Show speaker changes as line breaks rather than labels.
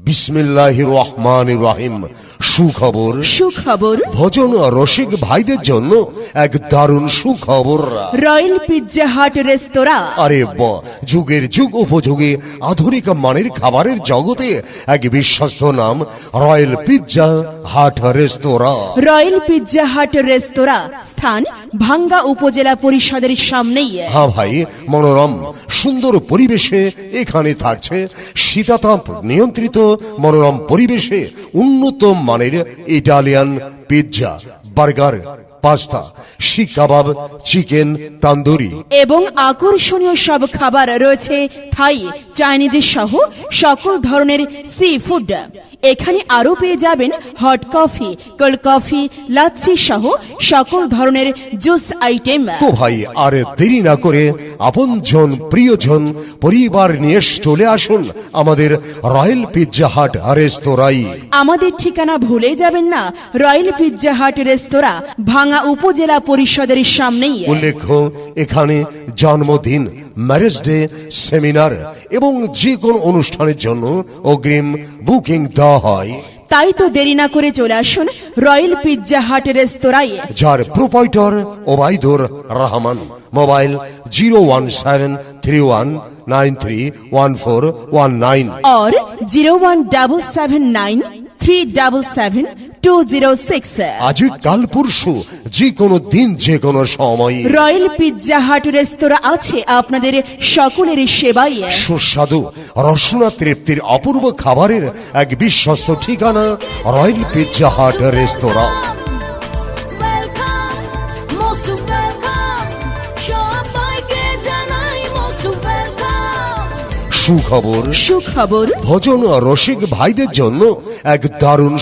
বিসমিল্লাহির রহমানির রহিম। সুখবর
সুখবর
ভোজন রসিক ভাইদের জন্য এক দারুণ সুখবর।
রয়্যাল পিৎজা হাট রেস্তোরাঁ।
আরে বাহ, যুগের যুগ উপযোগী আধুনিক মানের খাবারের জগতে এক বিশ্বস্ত নাম রয়্যাল পিৎজা হাট রেস্তোরাঁ।
রয়্যাল পিৎজা হাট রেস্তোরাঁ স্থান ভাঙ্গা উপজেলা পরিষদের সামনেই।
হ্যাঁ ভাই, মনোরম সুন্দর পরিবেশে এখানে থাকছে শীতাতাপ নিয়ন্ত্রিত মনোরম পরিবেশে উন্নত মানের ইটালিয়ান পিৎজা, বার্গার, পাস্তা, শিক কাবাব, চিকেন তান্দুরি
এবং আকর্ষণীয় সব খাবার রয়েছে থাই, চাইনিজ সহ সকল ধরনের সি ফুড। এখানে আরো পেয়ে যাবেন hot coffee, cold coffee, lassi সহ সকল ধরনের জুস আইটেম।
তো ভাই আর দেরি না করে আপনজন প্রিয়জন পরিবার নিয়ে চলে আসুন আমাদের রয়্যাল পিৎজা হাট রেস্তোরাঁয়।
আমাদের ঠিকানা ভুলে যাবেন না, রয়্যাল পিৎজা হাট রেস্তোরাঁ ভাঙ্গা উপজেলা পরিষদের সামনেই।
উল্লেখ্য, এখানে জন্মদিন, ম্যারেজ ডে, সেমিনার এবং যে কোনো অনুষ্ঠানের জন্য অগ্রিম বুকিং দেওয়া হয়।
তাই তো দেরি না করে চলে আসুন রয়্যাল পিৎজা হাট রেস্তোরাঁয়।
যার প্রোপাইটর ওবাইদুর রহমান। মোবাইল 01731931419
और 01779377206।
আজ কাল পরশু যে কোনো দিন যে কোনো সময়
রয়্যাল পিৎজা হাট রেস্তোরাঁ আছে আপনাদের সকলের সেবায়।
সুস্বাদু রসনা তৃপ্তির অপূর্ব খাবারের এক বিশ্বস্ত ঠিকানা রয়্যাল পিৎজা হাট রেস্তোরাঁ। সুখবর
সুখবর
ভোজন রসিক ভাইদের জন্য এক দারুণ